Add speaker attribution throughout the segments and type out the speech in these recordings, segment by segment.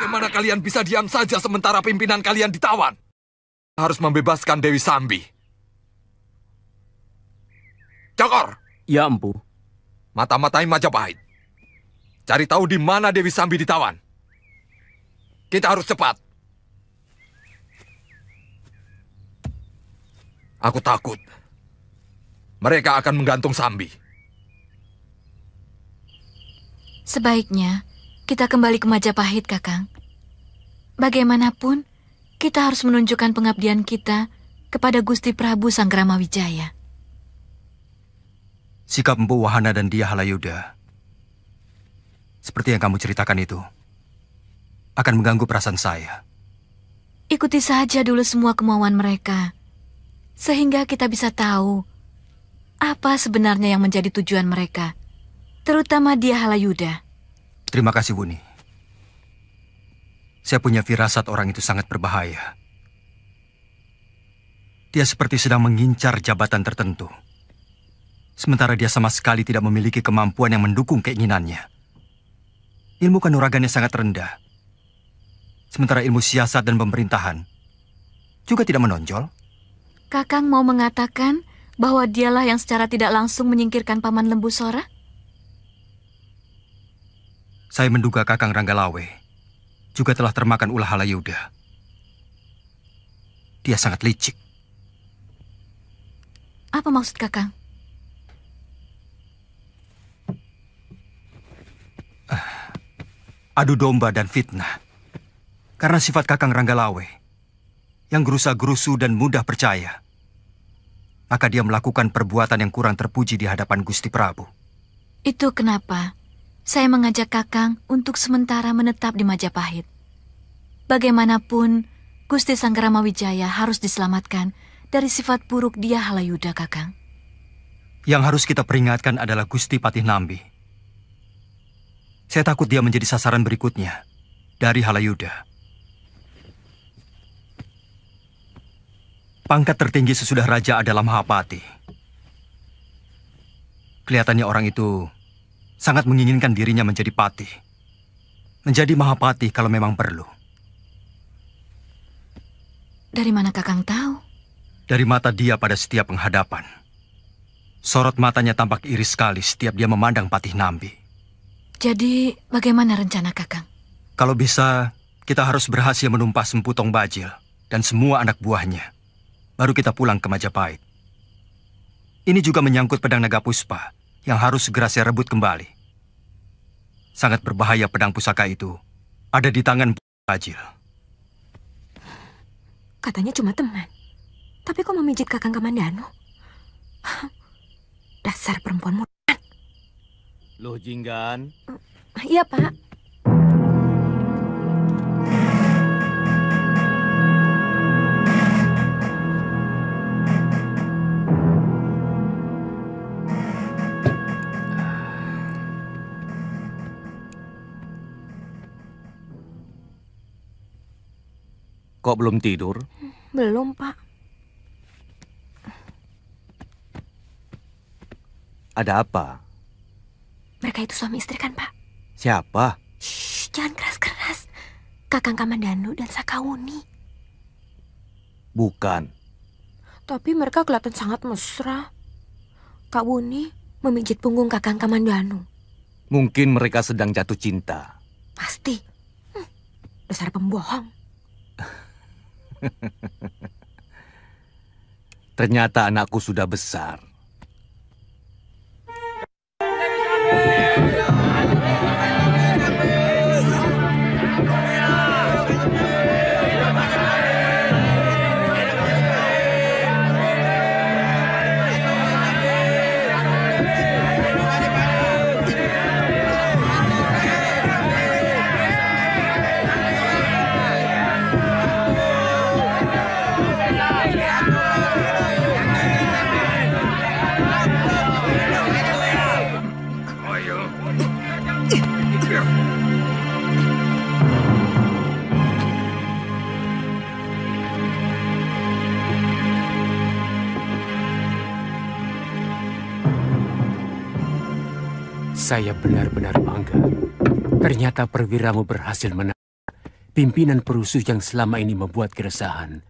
Speaker 1: Bagaimana kalian bisa diam saja sementara pimpinan kalian ditawan? Harus membebaskan Dewi Sambi. Cokor!
Speaker 2: Ya, Empu.
Speaker 1: Mata-matai Majapahit. Cari tahu di mana Dewi Sambi ditawan. Kita harus cepat. Aku takut mereka akan menggantung Sambi.
Speaker 3: Sebaiknya kita kembali ke Majapahit, Kakang. Bagaimanapun, kita harus menunjukkan pengabdian kita kepada Gusti Prabu Sanggramawijaya.
Speaker 4: Sikap Empu Wahana dan dia Halayuda, seperti yang kamu ceritakan itu, akan mengganggu perasaan saya.
Speaker 3: Ikuti saja dulu semua kemauan mereka, sehingga kita bisa tahu apa sebenarnya yang menjadi tujuan mereka, terutama dia Halayuda.
Speaker 4: Terima kasih, Wuni. Saya punya firasat orang itu sangat berbahaya. Dia seperti sedang mengincar jabatan tertentu. Sementara dia sama sekali tidak memiliki kemampuan yang mendukung keinginannya. Ilmu kanuragannya sangat rendah. Sementara ilmu siasat dan pemerintahan juga tidak menonjol.
Speaker 3: Kakang mau mengatakan bahwa dialah yang secara tidak langsung menyingkirkan Paman Lembu Sora?
Speaker 4: Saya menduga Kakang Ranggalawe juga telah termakan ulah Halayuda. Dia sangat licik.
Speaker 3: Apa maksud Kakang?
Speaker 4: Adu domba dan fitnah. Karena sifat Kakang Ranggalawe yang gerusa-gerusu dan mudah percaya, maka dia melakukan perbuatan yang kurang terpuji di hadapan Gusti Prabu.
Speaker 3: Itu kenapa saya mengajak Kakang untuk sementara menetap di Majapahit. Bagaimanapun, Gusti Sanggramawijaya harus diselamatkan dari sifat buruk dia Halayuda, Kakang.
Speaker 4: Yang harus kita peringatkan adalah Gusti Patih Nambi. Saya takut dia menjadi sasaran berikutnya dari Halayuda. Pangkat tertinggi sesudah raja adalah Mahapati. Kelihatannya orang itu sangat menginginkan dirinya menjadi patih. Menjadi Mahapati kalau memang perlu.
Speaker 3: Dari mana Kakang tahu?
Speaker 4: Dari mata dia pada setiap penghadapan. Sorot matanya tampak iri sekali setiap dia memandang Patih Nambi.
Speaker 3: Jadi, bagaimana rencana Kakang?
Speaker 4: Kalau bisa, kita harus berhasil menumpas Empu Tong Bajil dan semua anak buahnya. Baru kita pulang ke Majapahit. Ini juga menyangkut pedang naga puspa yang harus segera saya rebut kembali. Sangat berbahaya pedang pusaka itu ada di tangan Empu Bajil.
Speaker 5: Katanya cuma teman. Tapi kok memijit Kakang Kamandanu? Dasar perempuan muda.
Speaker 2: Loh, Jinggan.
Speaker 5: Iya, Pak.
Speaker 2: Kok belum tidur?
Speaker 5: Belum, Pak.
Speaker 2: Ada apa?
Speaker 5: Mereka itu suami istri kan, Pak?
Speaker 2: Siapa?
Speaker 5: Shh. jangan keras-keras. Kakang Kamandanu dan Sakawuni.
Speaker 2: Bukan.
Speaker 5: Tapi mereka kelihatan sangat mesra. Kak Wuni memijit punggung Kakang Kamandanu.
Speaker 2: Mungkin mereka sedang jatuh cinta.
Speaker 5: Pasti. Dasar pembohong.
Speaker 2: Ternyata anakku sudah besar.
Speaker 6: Saya benar-benar bangga. Ternyata perwiramu berhasil menang pimpinan perusuh yang selama ini membuat keresahan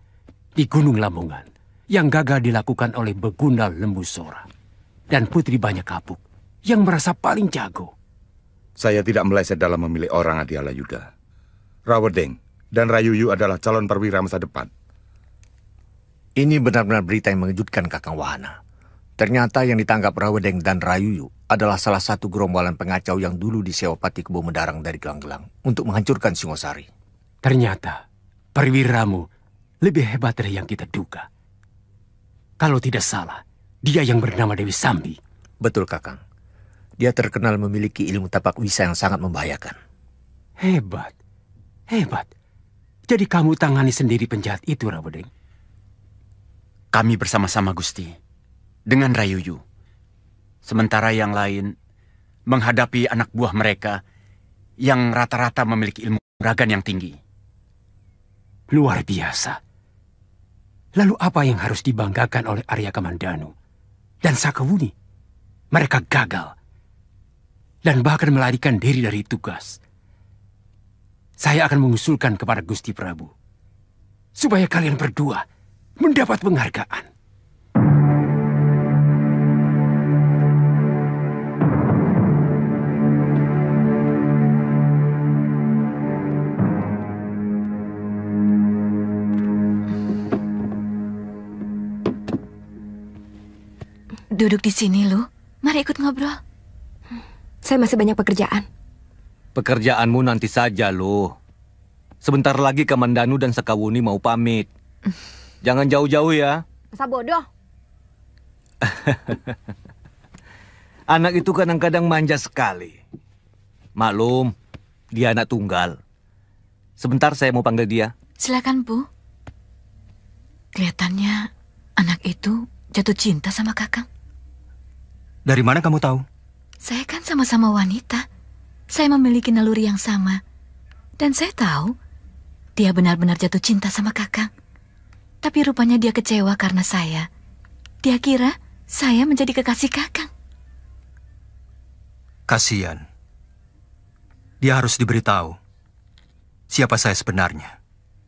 Speaker 6: di Gunung Lamongan yang gagal dilakukan oleh Begundal Lembu Sora dan Putri Banyak Kapuk yang merasa paling jago.
Speaker 7: Saya tidak meleset dalam memilih orang Adiala Yuda. Rawedeng dan Rayuyu adalah calon perwira masa depan.
Speaker 8: Ini benar-benar berita yang mengejutkan Kakang Wahana. Ternyata yang ditangkap Rawedeng dan Rayuyu adalah salah satu gerombolan pengacau yang dulu disewa Pati Kebo Mendarang dari Gelang-Gelang untuk menghancurkan Singosari.
Speaker 6: Ternyata perwiramu lebih hebat dari yang kita duga. Kalau tidak salah, dia yang bernama Dewi Sambi.
Speaker 8: Betul, Kakang. Dia terkenal memiliki ilmu tapak wisa yang sangat membahayakan.
Speaker 6: Hebat, hebat. Jadi kamu tangani sendiri penjahat itu, Rawedeng?
Speaker 9: Kami bersama-sama, Gusti. Dengan Rayuyu. Sementara yang lain menghadapi anak buah mereka yang rata-rata memiliki ilmu kanuragan yang tinggi.
Speaker 6: Luar biasa. Lalu apa yang harus dibanggakan oleh Arya Kamandanu dan Sakawuni? Mereka gagal dan bahkan melarikan diri dari tugas. Saya akan mengusulkan kepada Gusti Prabu supaya kalian berdua mendapat penghargaan.
Speaker 3: Duduk di sini, Lu. Mari ikut ngobrol.
Speaker 5: Saya masih banyak pekerjaan.
Speaker 2: Pekerjaanmu nanti saja, loh. Sebentar lagi Kamandanu dan Sakawuni mau pamit. Jangan jauh-jauh ya.
Speaker 5: Masa bodoh.
Speaker 2: Anak itu kadang-kadang manja sekali. Maklum, dia anak tunggal. Sebentar saya mau panggil dia.
Speaker 3: Silakan, Bu. Kelihatannya anak itu jatuh cinta sama Kakang.
Speaker 4: Dari mana kamu tahu?
Speaker 3: Saya kan sama-sama wanita. Saya memiliki naluri yang sama. Dan saya tahu dia benar-benar jatuh cinta sama Kakang. Tapi rupanya dia kecewa karena saya. Dia kira saya menjadi kekasih Kakang.
Speaker 4: Kasian. Dia harus diberitahu siapa saya sebenarnya.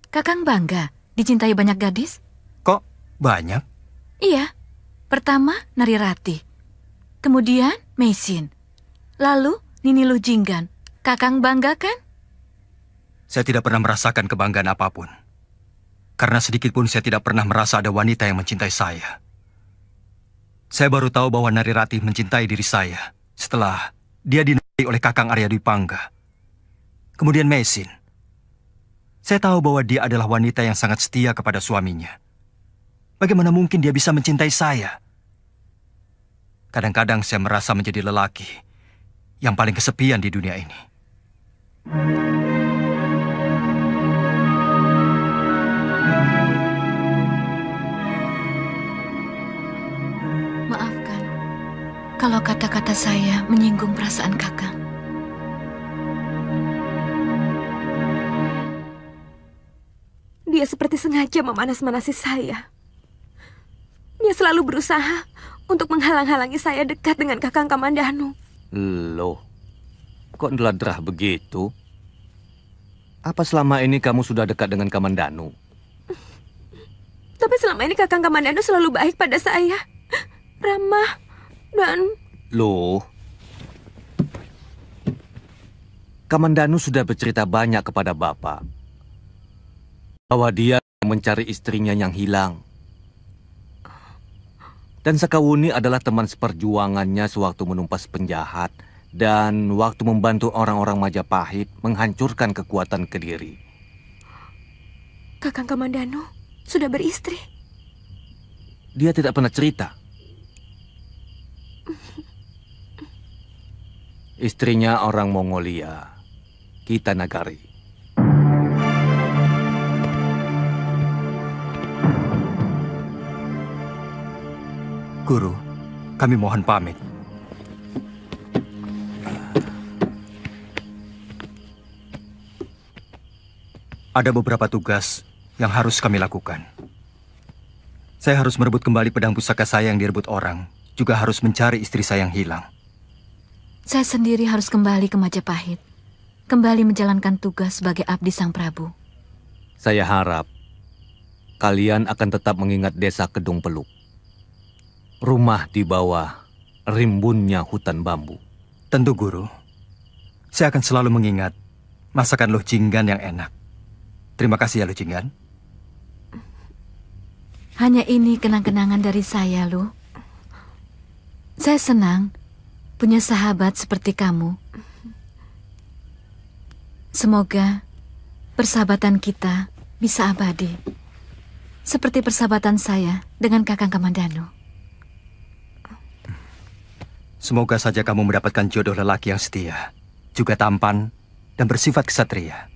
Speaker 3: Kakang bangga dicintai banyak gadis?
Speaker 4: Kok banyak?
Speaker 3: Iya. Pertama Nari Rati. Kemudian Mesin. Lalu Nini Lujinggan. Kakang bangga kan?
Speaker 4: Saya tidak pernah merasakan kebanggaan apapun. Karena sedikit pun saya tidak pernah merasa ada wanita yang mencintai saya. Saya baru tahu bahwa Nari Rati mencintai diri saya setelah dia dinikahi oleh Kakang Arya Dwi Pangga. Kemudian Mesin. Saya tahu bahwa dia adalah wanita yang sangat setia kepada suaminya. Bagaimana mungkin dia bisa mencintai saya? Kadang-kadang saya merasa menjadi lelaki yang paling kesepian di dunia ini.
Speaker 3: Maafkan kalau kata-kata saya menyinggung perasaan Kakang.
Speaker 5: Dia seperti sengaja memanas-manasi saya. Dia selalu berusaha untuk menghalang-halangi saya dekat dengan Kakang Kamandanu.
Speaker 2: Loh, kok neladrah begitu? Apa selama ini kamu sudah dekat dengan Kamandanu?
Speaker 5: Tapi selama ini Kakang Kamandanu selalu baik pada saya. Ramah dan...
Speaker 2: Loh, Kamandanu sudah bercerita banyak kepada Bapak bahwa dia mencari istrinya yang hilang. Dan Sakawuni adalah teman seperjuangannya sewaktu menumpas penjahat dan waktu membantu orang-orang Majapahit menghancurkan kekuatan Kediri.
Speaker 5: Kakang Kamandanu sudah beristri.
Speaker 2: Dia tidak pernah cerita. Istrinya orang Mongolia, Kita Nagari.
Speaker 4: Guru, kami mohon pamit. Ada beberapa tugas yang harus kami lakukan. Saya harus merebut kembali pedang pusaka saya yang direbut orang, juga harus mencari istri saya yang hilang.
Speaker 3: Saya sendiri harus kembali ke Majapahit, kembali menjalankan tugas sebagai abdi Sang Prabu.
Speaker 2: Saya harap kalian akan tetap mengingat desa Kedung Peluk. Rumah di bawah rimbunnya hutan bambu.
Speaker 4: Tentu, Guru. Saya akan selalu mengingat masakan Luh Jinggan yang enak. Terima kasih ya, Luh Jinggan.
Speaker 3: Hanya ini kenang-kenangan dari saya, Luh. Saya senang punya sahabat seperti kamu. Semoga persahabatan kita bisa abadi. Seperti persahabatan saya dengan Kakang Kamandanu.
Speaker 4: Semoga saja kamu mendapatkan jodoh lelaki yang setia, juga tampan dan bersifat ksatria.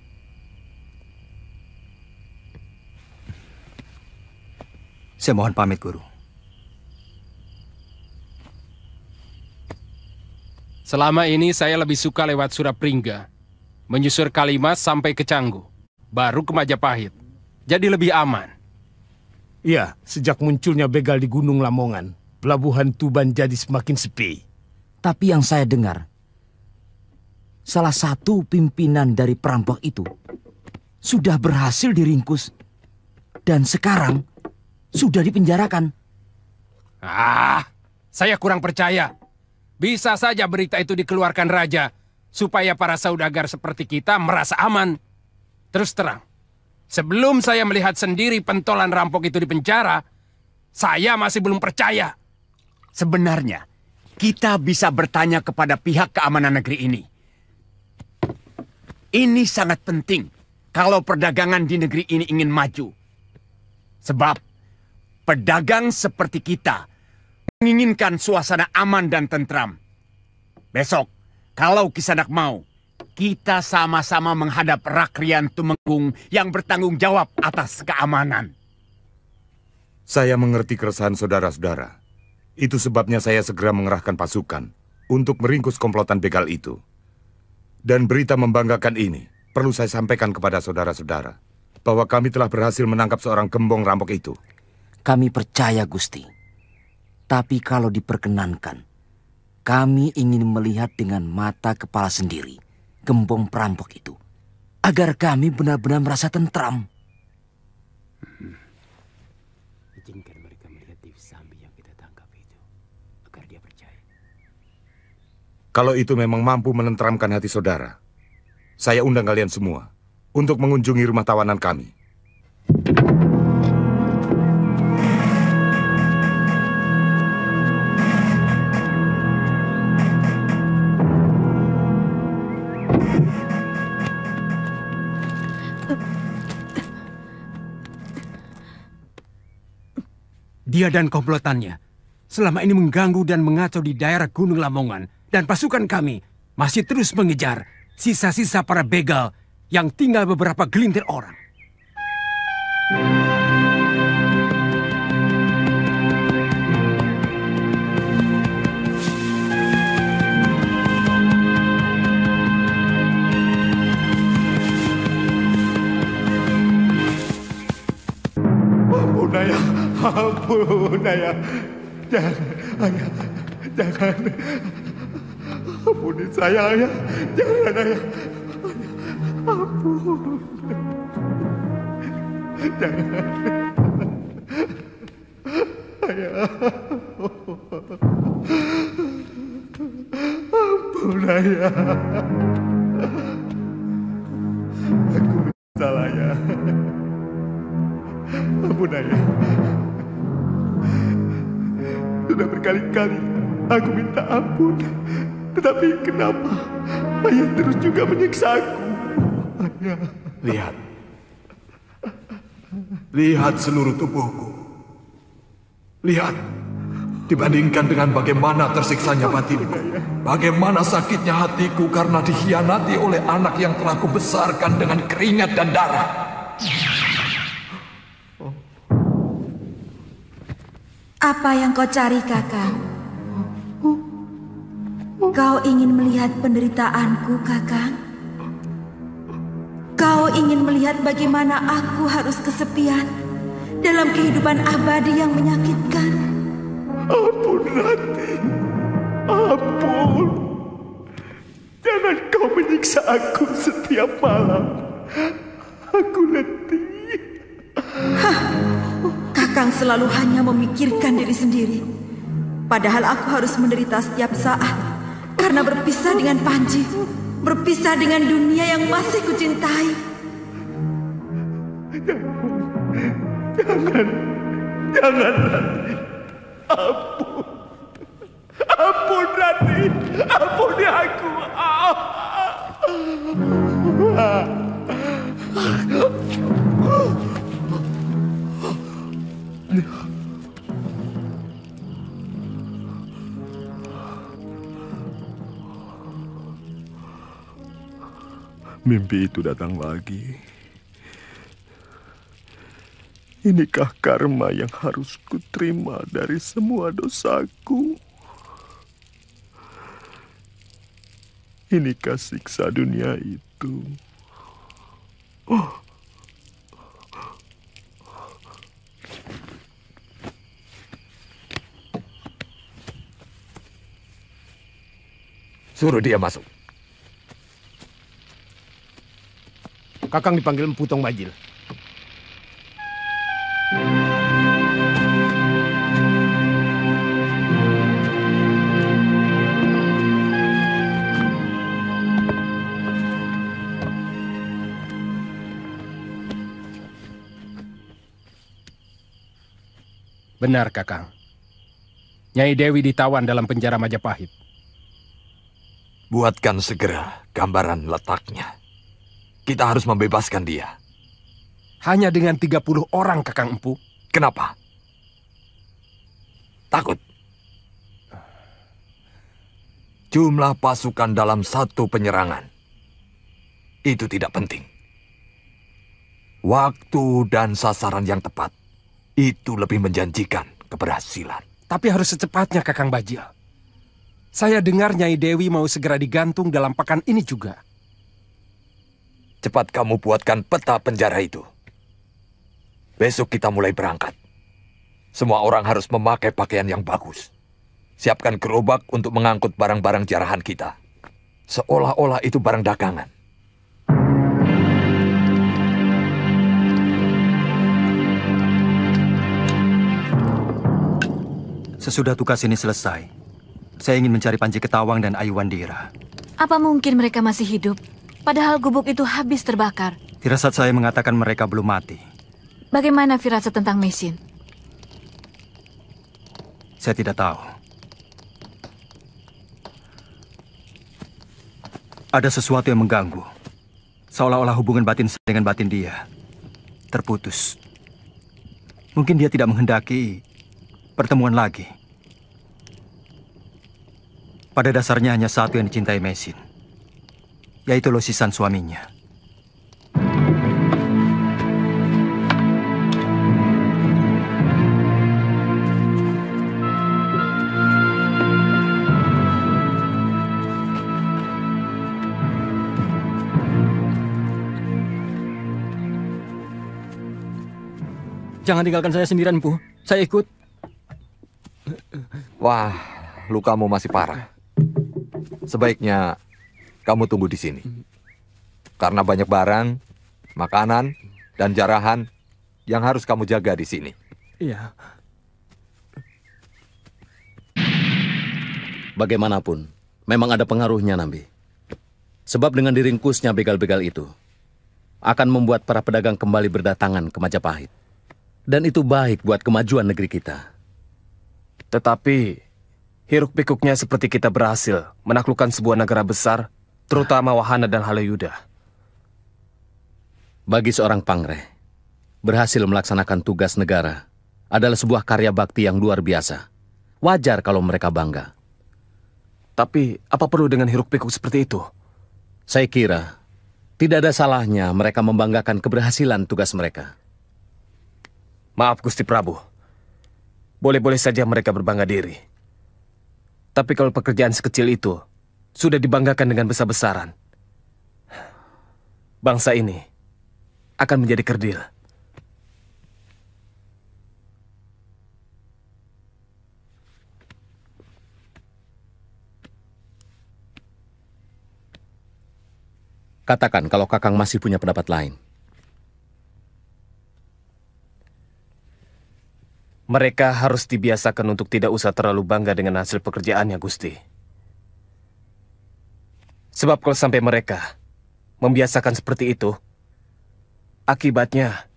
Speaker 4: Saya mohon pamit, Guru.
Speaker 10: Selama ini saya lebih suka lewat Surapringga, menyusur Kalimas sampai ke Canggu, baru ke Majapahit. Jadi lebih aman.
Speaker 6: Iya, sejak munculnya begal di Gunung Lamongan, pelabuhan Tuban jadi semakin sepi.
Speaker 11: Tapi yang saya dengar, salah satu pimpinan dari perampok itu sudah berhasil diringkus dan sekarang sudah dipenjarakan.
Speaker 10: Saya kurang percaya. Bisa saja berita itu dikeluarkan raja supaya para saudagar seperti kita merasa aman. Terus terang, sebelum saya melihat sendiri pentolan rampok itu di penjara, saya masih belum percaya.
Speaker 9: Sebenarnya, kita bisa bertanya kepada pihak keamanan negeri ini. Ini sangat penting kalau perdagangan di negeri ini ingin maju. Sebab pedagang seperti kita menginginkan suasana aman dan tentram. Besok, kalau Kisanak mau, kita sama-sama menghadap Rakrian Tumenggung yang bertanggung jawab atas keamanan.
Speaker 7: Saya mengerti keresahan saudara-saudara. Itu sebabnya saya segera mengerahkan pasukan untuk meringkus komplotan begal itu. Dan berita membanggakan ini perlu saya sampaikan kepada saudara-saudara bahwa kami telah berhasil menangkap seorang gembong rampok itu.
Speaker 11: Kami percaya, Gusti. Tapi kalau diperkenankan, kami ingin melihat dengan mata kepala sendiri gembong perampok itu, agar kami benar-benar merasa tentram.
Speaker 6: Izinkan mereka melihat Dewi Sambi yang kita tangkap itu, agar dia percaya.
Speaker 7: Kalau itu memang mampu menenteramkan hati saudara, saya undang kalian semua untuk mengunjungi rumah tawanan kami.
Speaker 6: Dia dan komplotannya selama ini mengganggu dan mengacau di daerah Gunung Lamongan, dan pasukan kami masih terus mengejar sisa-sisa para begal yang tinggal beberapa gelintir orang.
Speaker 12: Ampun, Ayah. Ampun, Ayah. Jangan, Ayah. Jangan. Ampuni saya, Ayah. Jangan, Ayah. Ampun. Jangan. Ayah. Ampun, Ayah. Aku salah, Ayah. Ampun, Ayah. Sudah berkali-kali aku minta ampun. Tetapi kenapa Ayah terus juga menyiksa aku? Ayah.
Speaker 13: Lihat. Lihat seluruh tubuhku. Lihat. Dibandingkan dengan bagaimana tersiksanya batinku. Bagaimana sakitnya hatiku karena dikhianati oleh anak yang telah kubesarkan dengan keringat dan darah.
Speaker 14: Apa yang kau cari, Kakang? Kau ingin melihat penderitaanku, Kakang? Kau ingin melihat bagaimana aku harus kesepian dalam kehidupan abadi yang menyakitkan?
Speaker 12: Ampun, Rati. Ampun. Jangan kau menyiksa aku setiap malam. Aku letih.
Speaker 14: Hah, Kakang selalu hanya memikirkan diri sendiri. Padahal aku harus menderita setiap saat karena berpisah dengan Panji, berpisah dengan dunia yang masih kucintai.
Speaker 12: Jangan, Rati. Ampun. Ampun, Rati. Ampuni aku. Mimpi itu datang lagi. Inikah karma yang harus kuterima dari semua dosaku? Inikah siksa dunia itu? Oh.
Speaker 1: Suruh dia masuk.
Speaker 10: Kakang dipanggil Empu Tong Bajil. Benar, Kakang. Nyai Dewi ditawan dalam penjara Majapahit.
Speaker 1: Buatkan segera gambaran letaknya. Kita harus membebaskan dia.
Speaker 10: Hanya dengan 30 orang, Kakang Empu.
Speaker 1: Kenapa? Takut? Jumlah pasukan dalam satu penyerangan. Itu tidak penting. Waktu dan sasaran yang tepat. Itu lebih menjanjikan keberhasilan.
Speaker 10: Tapi harus secepatnya, Kakang Bajil. Saya dengar Nyai Dewi mau segera digantung dalam pekan ini juga.
Speaker 1: Cepat kamu buatkan peta penjara itu. Besok kita mulai berangkat. Semua orang harus memakai pakaian yang bagus. Siapkan gerobak untuk mengangkut barang-barang jarahan kita. Seolah-olah itu barang dagangan.
Speaker 4: Sesudah tugas ini selesai, saya ingin mencari Panji Ketawang dan Ayu Wandira.
Speaker 3: Apa mungkin mereka masih hidup? Padahal gubuk itu habis terbakar.
Speaker 4: Firasat saya mengatakan mereka belum mati.
Speaker 3: Bagaimana firasat tentang Mesin?
Speaker 4: Saya tidak tahu. Ada sesuatu yang mengganggu. Seolah-olah hubungan batin saya dengan batin dia terputus. Mungkin dia tidak menghendaki pertemuan lagi. Pada dasarnya hanya satu yang dicintai Mesin, yaitu Losisan suaminya.
Speaker 15: Jangan tinggalkan saya sendirian, Bu. Saya ikut.
Speaker 1: Wah, lukamu masih parah. Sebaiknya kamu tunggu di sini. Karena banyak barang, makanan, dan jarahan yang harus kamu jaga di sini.
Speaker 15: Iya.
Speaker 16: Bagaimanapun, memang ada pengaruhnya, Nambi. Sebab dengan diringkusnya begal-begal itu, akan membuat para pedagang kembali berdatangan ke Majapahit. Dan itu baik buat kemajuan negeri kita.
Speaker 17: Tetapi, hiruk-pikuknya seperti kita berhasil menaklukkan sebuah negara besar, terutama Wahana dan Halayuda.
Speaker 16: Bagi seorang pangreh, berhasil melaksanakan tugas negara adalah sebuah karya bakti yang luar biasa. Wajar kalau mereka bangga.
Speaker 17: Tapi, apa perlu dengan hiruk-pikuk seperti itu?
Speaker 16: Saya kira, tidak ada salahnya mereka membanggakan keberhasilan tugas mereka.
Speaker 17: Maaf, Gusti Prabu. Boleh-boleh saja mereka berbangga diri. Tapi kalau pekerjaan sekecil itu sudah dibanggakan dengan besar-besaran, bangsa ini akan menjadi kerdil.
Speaker 16: Katakan kalau Kakang masih punya pendapat lain.
Speaker 17: Mereka harus dibiasakan untuk tidak usah terlalu bangga dengan hasil pekerjaannya, Gusti. Sebab kalau sampai mereka membiasakan seperti itu, akibatnya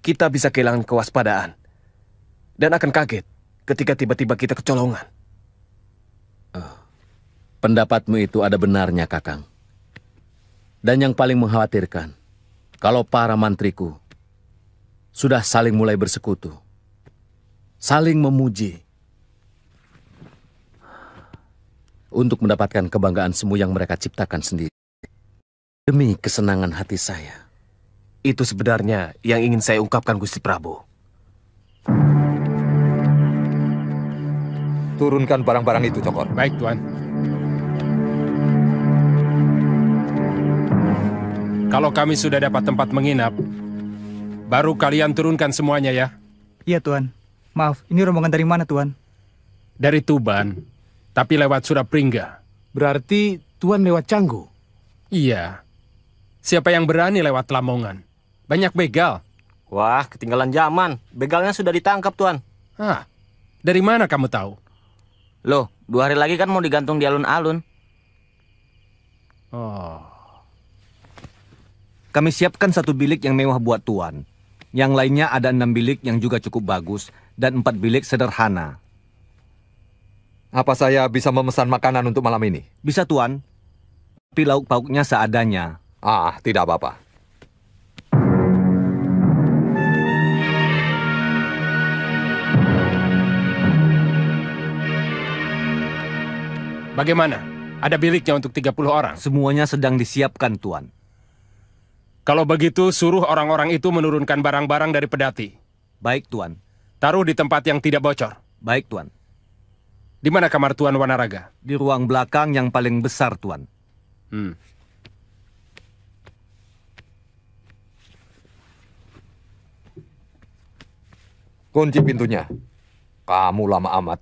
Speaker 17: kita bisa kehilangan kewaspadaan dan akan kaget ketika tiba-tiba kita kecolongan.
Speaker 16: Pendapatmu itu ada benarnya, Kakang. Dan yang paling mengkhawatirkan, kalau para mantriku sudah saling mulai bersekutu, saling memuji, untuk mendapatkan kebanggaan semu yang mereka ciptakan sendiri, demi kesenangan hati saya.
Speaker 17: Itu sebenarnya yang ingin saya ungkapkan, Gusti Prabu.
Speaker 1: Turunkan barang-barang itu, Cokor.
Speaker 10: Baik, Tuan. Kalau kami sudah dapat tempat menginap, baru kalian turunkan semuanya ya.
Speaker 18: Iya, Tuan. Maaf, ini rombongan dari mana, Tuan?
Speaker 10: Dari Tuban, tapi lewat Surapringga.
Speaker 19: Berarti Tuan lewat Canggu?
Speaker 10: Iya. Siapa yang berani lewat Lamongan? Banyak begal.
Speaker 20: Wah, ketinggalan zaman. Begalnya sudah ditangkap, Tuan.
Speaker 10: Hah, dari mana kamu tahu?
Speaker 20: Loh, 2 hari lagi kan mau digantung di alun-alun.
Speaker 10: Oh.
Speaker 2: Kami siapkan 1 bilik yang mewah buat Tuan. Yang lainnya ada 6 bilik yang juga cukup bagus dan 4 bilik sederhana.
Speaker 1: Apa saya bisa memesan makanan untuk malam ini?
Speaker 2: Bisa, Tuan. Tapi lauk pauknya seadanya.
Speaker 1: Tidak apa-apa.
Speaker 10: Bagaimana? Ada biliknya untuk 30 orang?
Speaker 2: Semuanya sedang disiapkan, Tuan.
Speaker 10: Kalau begitu, suruh orang-orang itu menurunkan barang-barang dari pedati.
Speaker 2: Baik, Tuan.
Speaker 10: Taruh di tempat yang tidak bocor.
Speaker 2: Baik, Tuan.
Speaker 10: Di mana kamar Tuan Wanaraga?
Speaker 2: Di ruang belakang yang paling besar, Tuan.
Speaker 1: Kunci pintunya. Kamu lama amat.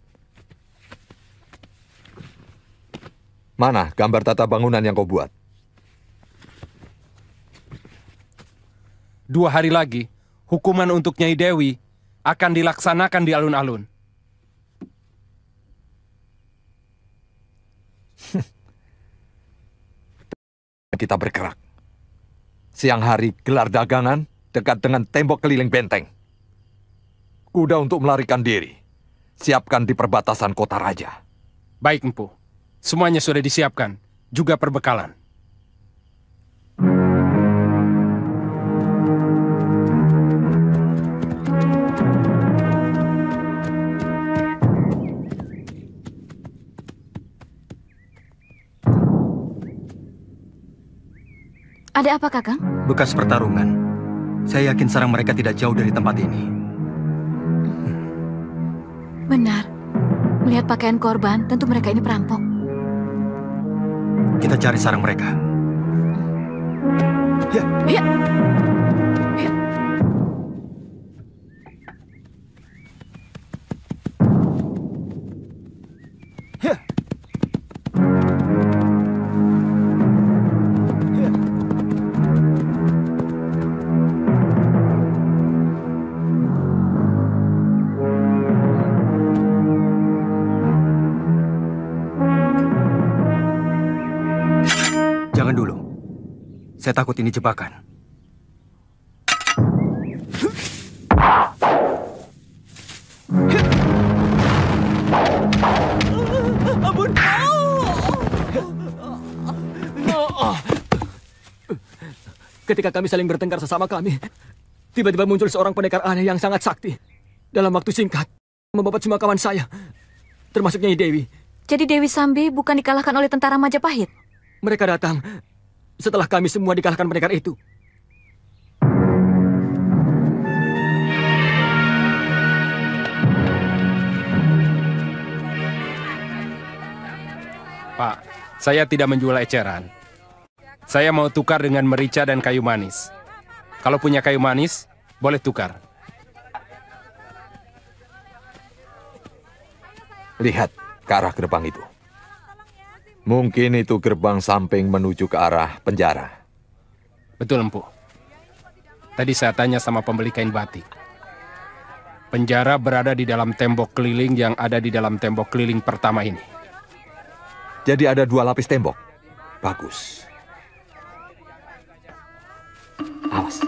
Speaker 1: Mana gambar tata bangunan yang kau buat?
Speaker 10: 2 hari lagi, hukuman untuk Nyai Dewi akan dilaksanakan di alun-alun.
Speaker 1: Kita bergerak. Siang hari gelar dagangan dekat dengan tembok keliling benteng. Kuda untuk melarikan diri. Siapkan di perbatasan kota raja.
Speaker 10: Baik, Empu. Semuanya sudah disiapkan, juga perbekalan.
Speaker 3: Ada apa, Kakang?
Speaker 4: Bekas pertarungan. Saya yakin sarang mereka tidak jauh dari tempat ini.
Speaker 3: Benar. Melihat pakaian korban, tentu mereka ini perampok.
Speaker 4: Kita cari sarang mereka. Ya.
Speaker 3: Ya. Ya.
Speaker 4: Ya. Ya. Jangan dulu. Saya takut ini jebakan.
Speaker 15: Ampun! Ketika kami saling bertengkar sesama kami, tiba-tiba muncul seorang pendekar aneh yang sangat sakti. Dalam waktu singkat, membabat semua kawan saya, termasuk Nyai Dewi.
Speaker 3: Jadi Dewi Sambi bukan dikalahkan oleh tentara Majapahit?
Speaker 15: Mereka datang setelah kami semua dikalahkan pendekar itu.
Speaker 10: Pak, saya tidak menjual eceran. Saya mau tukar dengan merica dan kayu manis. Kalau punya kayu manis, boleh tukar.
Speaker 1: Lihat ke arah gerbang itu. Mungkin itu gerbang samping menuju ke arah penjara.
Speaker 10: Betul, Empu. Tadi saya tanya sama pembeli kain batik. Penjara berada di dalam tembok keliling yang ada di dalam tembok keliling pertama ini.
Speaker 1: Jadi ada 2 lapis tembok. Bagus. Awas.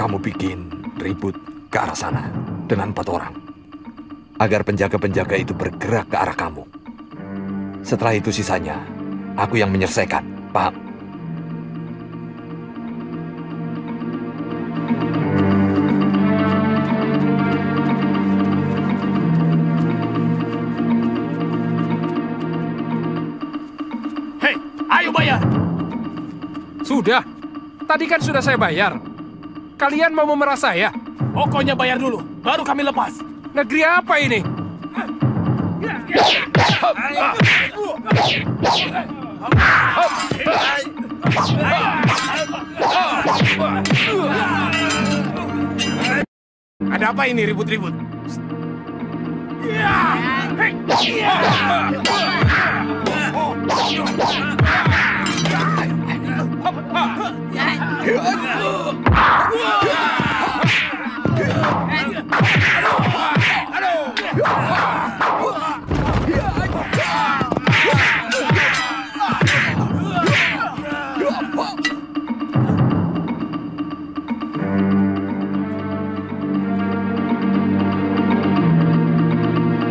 Speaker 1: Kamu bikin ribut ke arah sana dengan 4 orang. Agar penjaga-penjaga itu bergerak ke arah kamu. Setelah itu sisanya, aku yang menyelesaikan. Paham?
Speaker 10: Hei, ayo bayar! Sudah. Tadi kan sudah saya bayar. Kalian mau memerah saya?
Speaker 17: Pokoknya bayar dulu, baru kami lepas.
Speaker 10: Negeri apa ini?
Speaker 17: Ada apa ini ribut-ribut?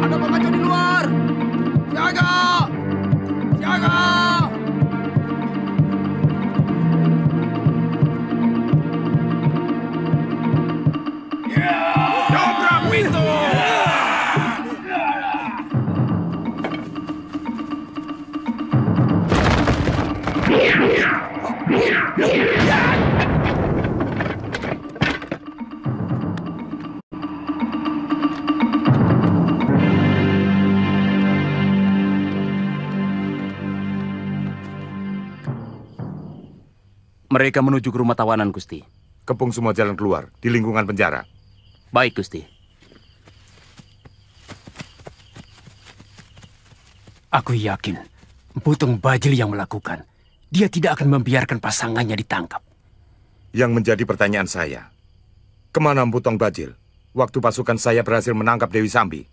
Speaker 17: Ada pengacau di luar. Siaga! Siaga! Dobrak pintu!
Speaker 9: Mereka menuju ke rumah tawanan, Gusti.
Speaker 7: Kepung semua jalan keluar di lingkungan penjara.
Speaker 9: Baik, Gusti.
Speaker 6: Aku yakin Emputong Bajil yang melakukan. Dia tidak akan membiarkan pasangannya ditangkap.
Speaker 7: Yang menjadi pertanyaan saya, kemana Emputong Bajil waktu pasukan saya berhasil menangkap Dewi Sambi?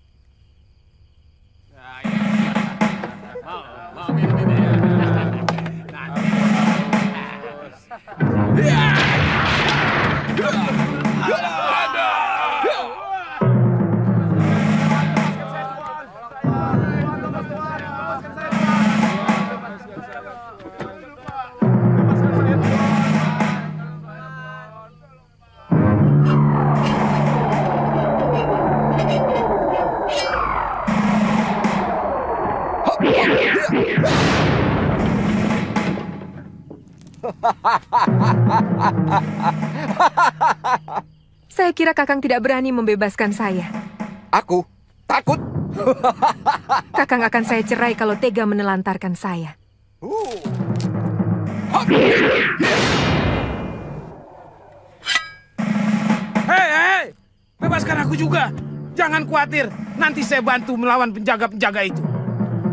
Speaker 21: Saya kira Kakang tidak berani membebaskan saya.
Speaker 1: Aku takut.
Speaker 21: Kakang akan saya cerai kalau tega menelantarkan saya.
Speaker 19: Hei, bebaskan aku juga. Jangan khawatir, nanti saya bantu melawan penjaga-penjaga itu.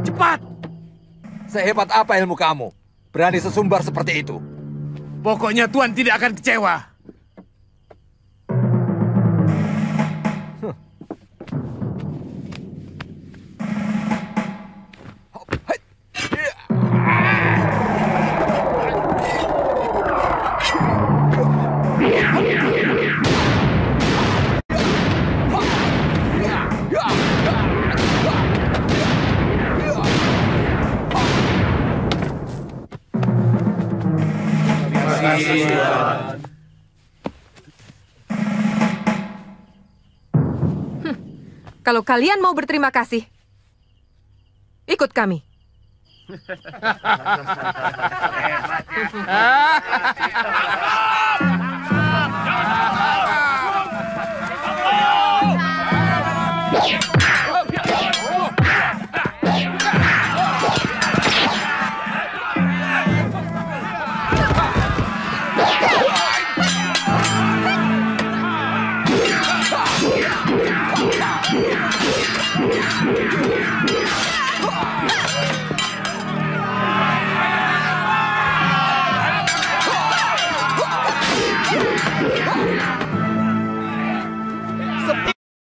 Speaker 19: Cepat!
Speaker 1: Sehebat apa ilmu kamu? Berani sesumbar seperti itu?
Speaker 19: Pokoknya Tuan tidak akan kecewa.
Speaker 21: Kalau kalian mau berterima kasih, ikut kami.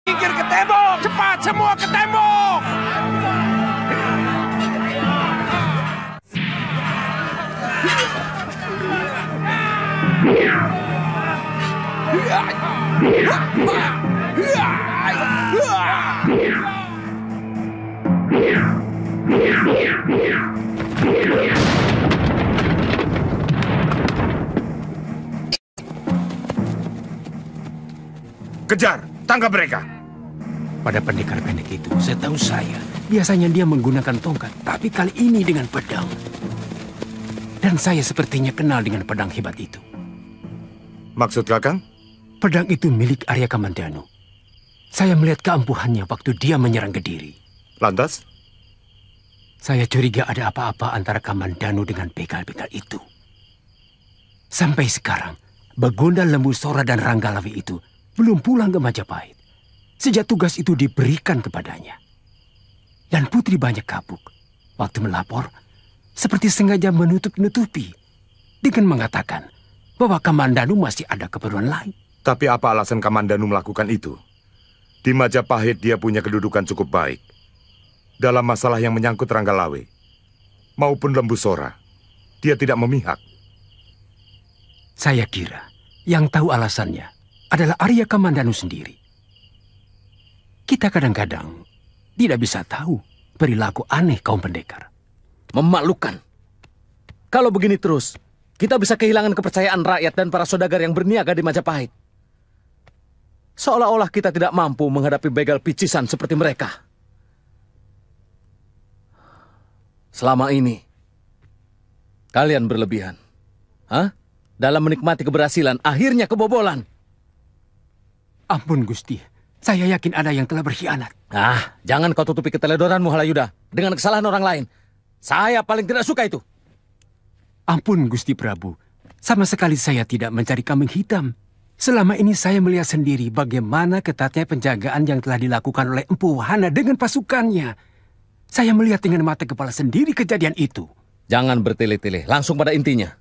Speaker 19: Pinggir ke tembok! Cepat semua ke tembok!
Speaker 7: Kejar, tangkap mereka.
Speaker 6: Pada pendekar pendek itu, setahu saya, biasanya dia menggunakan tongkat, tapi kali ini dengan pedang. Dan saya sepertinya kenal dengan pedang hebat itu.
Speaker 7: Maksud Kakang?
Speaker 6: Pedang itu milik Arya Kamandanu. Saya melihat keampuhannya waktu dia menyerang Kediri.
Speaker 7: Lantas?
Speaker 6: Saya curiga ada apa-apa antara Kamandanu dengan begal-begal itu. Sampai sekarang, Bagonda Lembu Sora dan Ranggalawi itu belum pulang ke Majapahit sejak tugas itu diberikan kepadanya. Dan Putri Banyak Kapuk waktu melapor seperti sengaja menutup-nutupi dengan mengatakan bahwa Kamandanu masih ada keperluan lain.
Speaker 7: Tapi apa alasan Kamandanu melakukan itu? Di Majapahit dia punya kedudukan cukup baik. Dalam masalah yang menyangkut Ranggalawe maupun Lembu Sora, dia tidak memihak.
Speaker 6: Saya kira yang tahu alasannya adalah Arya Kamandanu sendiri. Kita kadang-kadang tidak bisa tahu perilaku aneh kaum pendekar.
Speaker 16: Memalukan. Kalau begini terus, kita bisa kehilangan kepercayaan rakyat dan para saudagar yang berniaga di Majapahit. Seolah-olah kita tidak mampu menghadapi begal picisan seperti mereka. Selama ini, kalian berlebihan. Dalam menikmati keberhasilan, akhirnya kebobolan.
Speaker 6: Ampun Gusti, saya yakin ada yang telah berkhianat.
Speaker 16: Jangan kau tutupi keteledoranmu, Halayuda, dengan kesalahan orang lain. Saya paling tidak suka itu.
Speaker 6: Ampun Gusti Prabu, sama sekali saya tidak mencari kambing hitam. Selama ini saya melihat sendiri bagaimana ketatnya penjagaan yang telah dilakukan oleh Empu Wahana dengan pasukannya. Saya melihat dengan mata kepala sendiri kejadian itu.
Speaker 16: Jangan bertele-tele, langsung pada intinya.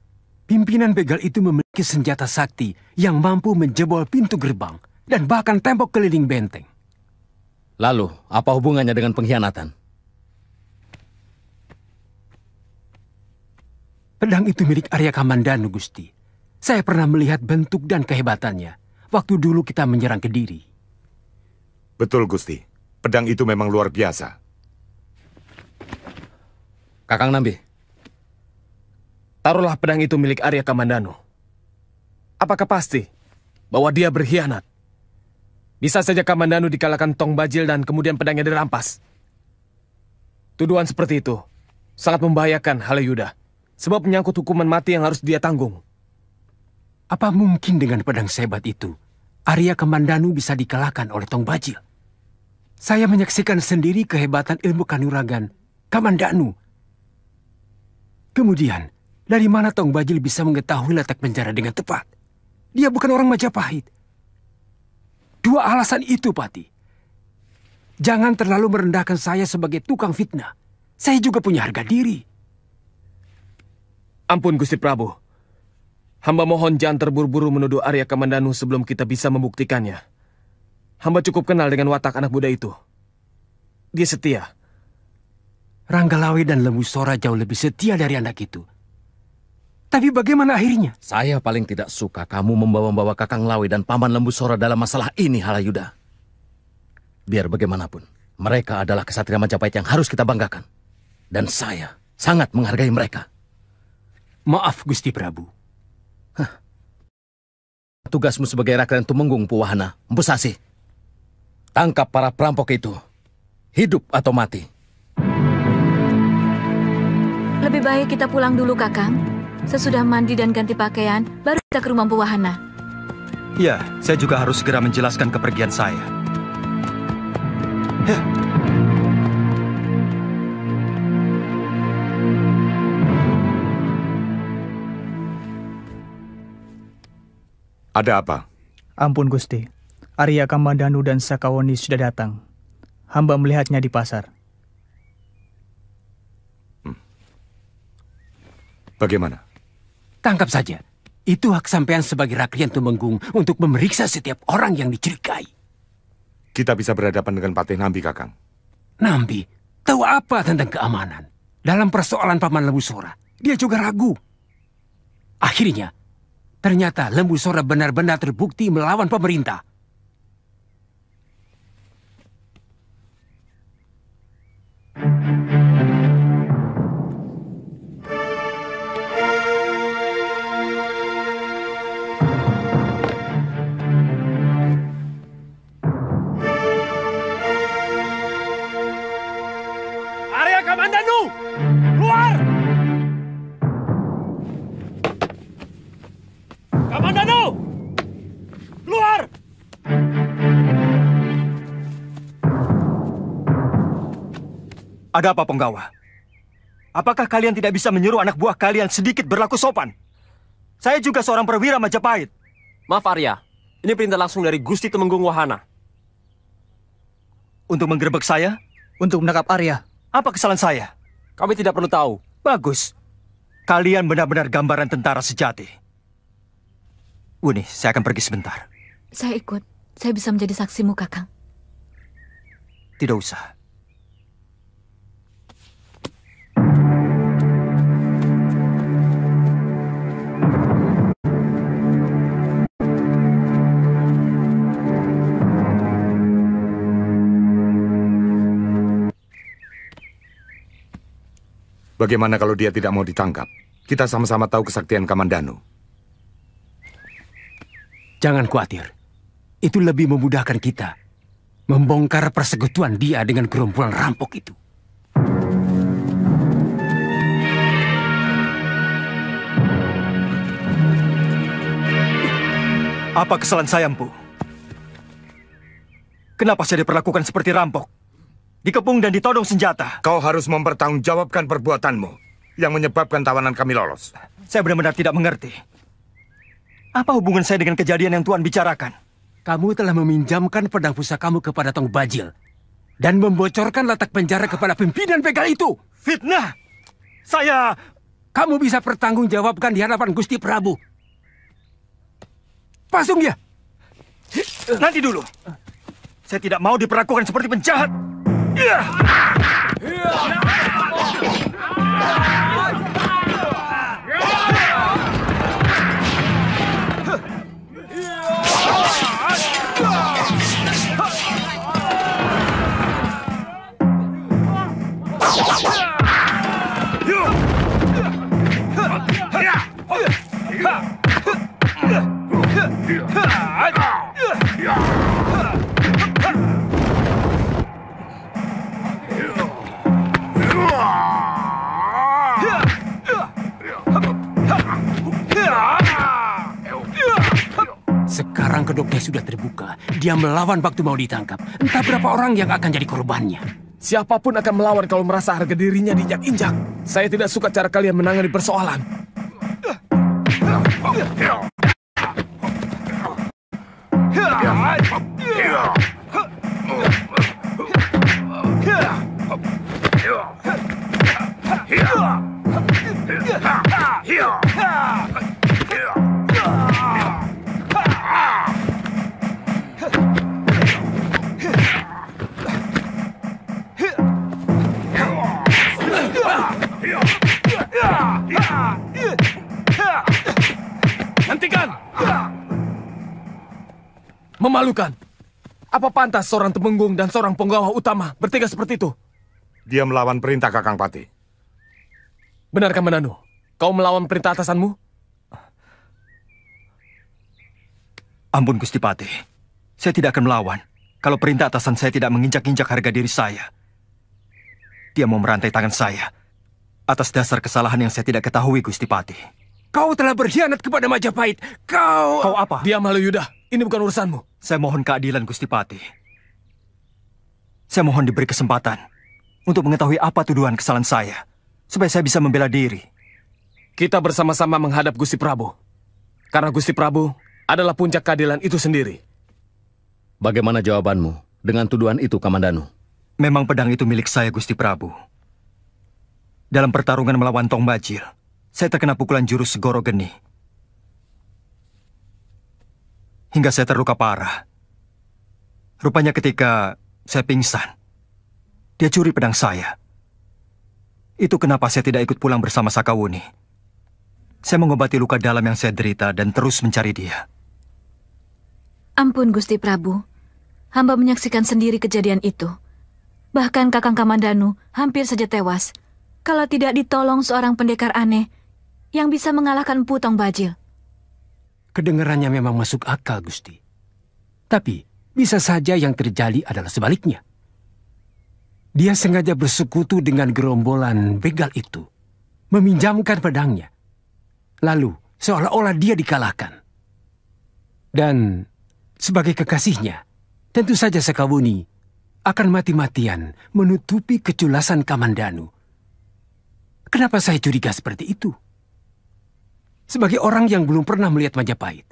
Speaker 6: Pimpinan begal itu memiliki senjata sakti yang mampu menjebol pintu gerbang dan bahkan tembok keliling benteng.
Speaker 16: Lalu, apa hubungannya dengan pengkhianatan?
Speaker 6: Pedang itu milik Arya Kamandanu, Gusti. Saya pernah melihat bentuk dan kehebatannya waktu dulu kita menyerang Kediri.
Speaker 7: Betul, Gusti. Pedang itu memang luar biasa.
Speaker 17: Kakang Nambi, taruhlah pedang itu milik Arya Kamandanu. Apakah pasti bahwa dia berkhianat? Bisa saja Kamandanu dikalahkan Tong Bajil dan kemudian pedangnya dirampas. Tuduhan seperti itu sangat membahayakan Halayuda, sebab menyangkut hukuman mati yang harus dia tanggung.
Speaker 6: Apa mungkin dengan pedang sehebat itu, Arya Kamandanu bisa dikalahkan oleh Tong Bajil. Saya menyaksikan sendiri kehebatan ilmu kanuragan Kamandanu. Kemudian, dari mana Tong Bajil bisa mengetahui letak penjara dengan tepat? Dia bukan orang Majapahit. Dua alasan itu, Pati. Jangan terlalu merendahkan saya sebagai tukang fitnah. Saya juga punya harga diri.
Speaker 17: Ampun, Gusti Prabu. Hamba mohon jangan terburu-buru menuduh Arya Kamandanu sebelum kita bisa membuktikannya. Hamba cukup kenal dengan watak anak muda itu. Dia setia.
Speaker 6: Ranggalawe dan Lembu Sora jauh lebih setia dari anak itu. Tapi bagaimana akhirnya?
Speaker 16: Saya paling tidak suka kamu membawa-bawa Kakang Lawe dan Paman Lembu Sora dalam masalah ini, Halayuda. Biar bagaimanapun, mereka adalah kesatria Majapahit yang harus kita banggakan. Dan saya sangat menghargai mereka.
Speaker 6: Maaf, Gusti Prabu.
Speaker 16: Tugasmu sebagai Rakyat Tumenggung Puwahana, Empu Sasi. Tangkap para perampok itu. Hidup atau mati.
Speaker 3: Lebih baik kita pulang dulu, Kakang. Sesudah mandi dan ganti pakaian, baru kita ke rumah Empu Wahana.
Speaker 4: Ya, saya juga harus segera menjelaskan kepergian saya.
Speaker 7: Ada apa?
Speaker 18: Ampun Gusti, Arya Kamandanu dan Sakawuni sudah datang. Hamba melihatnya di pasar.
Speaker 7: Bagaimana?
Speaker 6: Tangkap saja. Itu hak sampean sebagai rakyat Tumenggung untuk memeriksa setiap orang yang dicurigai.
Speaker 7: Kita bisa berhadapan dengan Patih Nambi, Kakang.
Speaker 6: Nambi, tahu apa tentang keamanan? Dalam persoalan Paman Lembu Sora, dia juga ragu. Akhirnya, ternyata Lembu Sora benar-benar terbukti melawan pemerintah.
Speaker 19: Arya Kamandanu, keluar! Kamandanu, keluar!
Speaker 4: Ada apa, Penggawa? Apakah kalian tidak bisa menyuruh anak buah kalian sedikit berlaku sopan? Saya juga seorang perwira Majapahit.
Speaker 20: Maaf Arya, ini perintah langsung dari Gusti Tumenggung Wahana.
Speaker 4: Untuk menggerebek saya?
Speaker 18: Untuk menangkap Arya.
Speaker 4: Apa kesalahan saya?
Speaker 20: Kami tidak perlu tahu.
Speaker 4: Bagus. Kalian benar-benar gambaran tentara sejati. Wuni, saya akan pergi sebentar.
Speaker 3: Saya ikut. Saya bisa menjadi saksimu, Kakang.
Speaker 4: Tidak usah.
Speaker 7: Bagaimana kalau dia tidak mau ditangkap? Kita sama-sama tahu kesaktian Kamandanu.
Speaker 6: Jangan khawatir. Itu lebih memudahkan kita membongkar persekutuan dia dengan gerombolan rampok itu.
Speaker 4: Apa kesalahan saya, Empu? Kenapa saya diperlakukan seperti rampok? Dikepung dan ditodong senjata.
Speaker 7: Kau harus mempertanggungjawabkan perbuatanmu yang menyebabkan tawanan kami lolos.
Speaker 4: Saya benar-benar tidak mengerti. Apa hubungan saya dengan kejadian yang Tuan bicarakan?
Speaker 6: Kamu telah meminjamkan pedang pusakamu kepada Tong Bajil dan membocorkan letak penjara kepada pimpinan begal itu.
Speaker 4: Fitnah! Saya...
Speaker 6: Kamu bisa pertanggungjawabkan di hadapan Gusti Prabu. Pasung dia!
Speaker 4: Nanti dulu. Saya tidak mau diperlakukan seperti penjahat.
Speaker 6: Sekarang perang kedoknya sudah terbuka. Dia melawan waktu mau ditangkap. Entah berapa orang yang akan jadi korbannya.
Speaker 17: Siapapun akan melawan kalau merasa harga dirinya diinjak-injak. Saya tidak suka cara kalian menangani persoalan. Hentikan! Memalukan. Apa pantas seorang temenggung dan seorang penggawa utama bertiga seperti itu?
Speaker 7: Dia melawan perintah Kakang Pati.
Speaker 17: Benar, Kamandanu? Kau melawan perintah atasanmu?
Speaker 4: Ampun Gusti Patih, saya tidak akan melawan kalau perintah atasan saya tidak menginjak-injak harga diri saya. Dia mau merantai tangan saya atas dasar kesalahan yang saya tidak ketahui, Gusti Patih.
Speaker 6: Kau telah berkhianat kepada Majapahit. Kau
Speaker 4: apa?
Speaker 17: Diam, Halayuda. Ini bukan urusanmu.
Speaker 4: Saya mohon keadilan, Gusti Patih. Saya mohon diberi kesempatan untuk mengetahui apa tuduhan kesalahan saya, supaya saya bisa membela diri.
Speaker 17: Kita bersama-sama menghadap Gusti Prabu. Karena Gusti Prabu adalah puncak keadilan itu sendiri.
Speaker 16: Bagaimana jawabanmu dengan tuduhan itu, Kamandanu?
Speaker 4: Memang pedang itu milik saya, Gusti Prabu. Dalam pertarungan melawan Tong Bajil, saya terkena pukulan jurus Segoro Geni. Hingga saya terluka parah. Rupanya ketika saya pingsan, dia curi pedang saya. Itu kenapa saya tidak ikut pulang bersama Sakawuni. Saya mengobati luka dalam yang saya derita dan terus mencari dia.
Speaker 3: Ampun Gusti Prabu, hamba menyaksikan sendiri kejadian itu. Bahkan Kakang Kamandanu hampir saja tewas kalau tidak ditolong seorang pendekar aneh yang bisa mengalahkan Empu Tong Bajil.
Speaker 6: Kedengarannya memang masuk akal, Gusti. Tapi bisa saja yang terjadi adalah sebaliknya. Dia sengaja bersekutu dengan gerombolan begal itu, meminjamkan pedangnya. Lalu seolah-olah dia dikalahkan. Dan sebagai kekasihnya, tentu saja Sakawuni akan mati-matian menutupi keculasan Kamandanu. Kenapa saya curiga seperti itu? Sebagai orang yang belum pernah melihat Majapahit,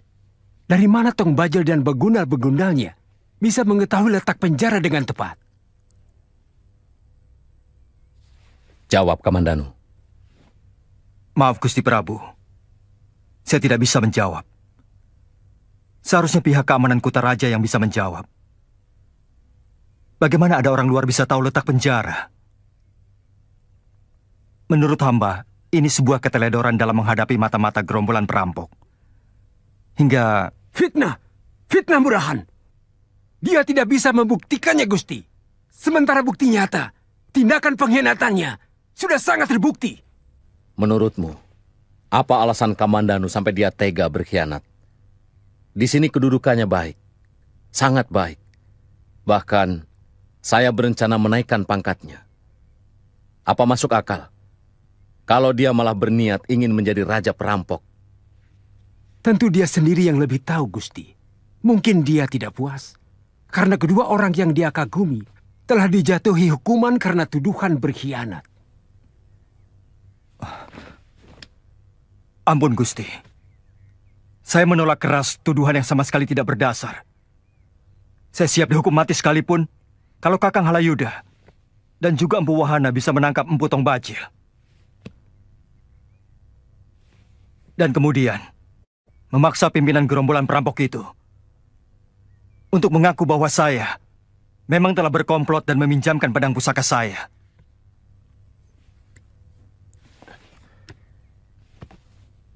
Speaker 6: dari mana Tong Bajil dan begundal-begundalnya bisa mengetahui letak penjara dengan tepat?
Speaker 16: Jawab, Kamandanu.
Speaker 4: Maaf, Gusti Prabu. Saya tidak bisa menjawab. Seharusnya pihak keamanan Kutaraja yang bisa menjawab. Bagaimana ada orang luar bisa tahu letak penjara? Menurut hamba, ini sebuah keteledoran dalam menghadapi mata-mata gerombolan perampok. Hingga...
Speaker 6: Fitnah! Fitnah murahan! Dia tidak bisa membuktikannya, Gusti. Sementara bukti nyata, tindakan pengkhianatannya sudah sangat terbukti.
Speaker 16: Menurutmu, apa alasan Kamandanu sampai dia tega berkhianat? Di sini kedudukannya baik, sangat baik. Bahkan, saya berencana menaikkan pangkatnya. Apa masuk akal kalau dia malah berniat ingin menjadi raja perampok?
Speaker 6: Tentu dia sendiri yang lebih tahu, Gusti. Mungkin dia tidak puas karena kedua orang yang dia kagumi telah dijatuhi hukuman karena tuduhan berkhianat.
Speaker 4: Ampun, Gusti. Saya menolak keras tuduhan yang sama sekali tidak berdasar. Saya siap dihukum mati sekalipun kalau Kakang Halayuda dan juga Empu Wahana bisa menangkap Empu Tong Bajil. Dan kemudian memaksa pimpinan gerombolan perampok itu untuk mengaku bahwa saya memang telah berkomplot dan meminjamkan pedang pusaka saya.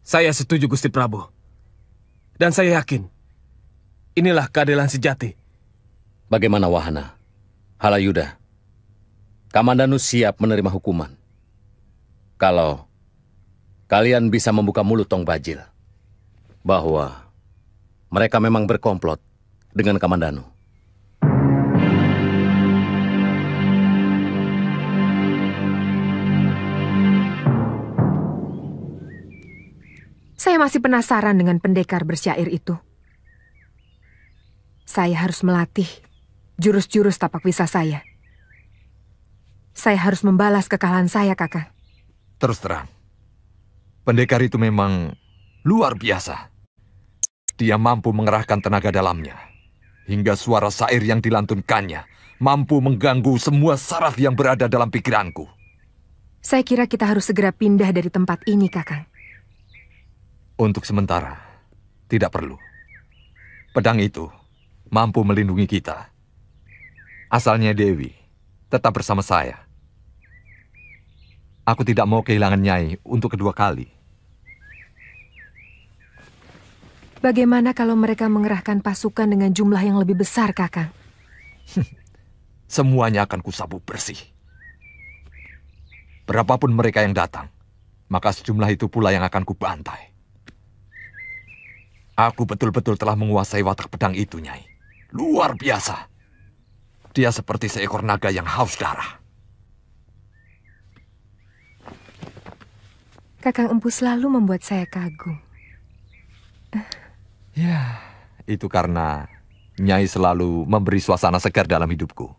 Speaker 17: Saya setuju, Gusti Prabu. Dan saya yakin, inilah keadilan sejati.
Speaker 16: Bagaimana Wahana? Halayuda, Kamandanu siap menerima hukuman kalau kalian bisa membuka mulut Tong Bajil bahwa mereka memang berkomplot dengan Kamandanu.
Speaker 21: Saya masih penasaran dengan pendekar bersyair itu. Saya harus melatih jurus-jurus tapak wisa saya. Saya harus membalas kekalahan saya, Kakang.
Speaker 1: Terus terang, pendekar itu memang luar biasa. Dia mampu mengerahkan tenaga dalamnya, hingga suara syair yang dilantunkannya mampu mengganggu semua saraf yang berada dalam pikiranku.
Speaker 21: Saya kira kita harus segera pindah dari tempat ini, Kakang.
Speaker 1: Untuk sementara, tidak perlu. Pedang itu mampu melindungi kita. Asalnya Dewi tetap bersama saya. Aku tidak mau kehilangan Nyai untuk kedua kali.
Speaker 21: Bagaimana kalau mereka mengerahkan pasukan dengan jumlah yang lebih besar, Kakang?
Speaker 1: Semuanya akan kusabu bersih. Berapapun mereka yang datang, maka sejumlah itu pula yang akan kubantai. Aku betul-betul telah menguasai watak pedang itu, Nyai. Luar biasa. Dia seperti seekor naga yang haus darah.
Speaker 21: Kakang Empu selalu membuat saya kagum.
Speaker 1: Ya, itu karena Nyai selalu memberi suasana segar dalam hidupku.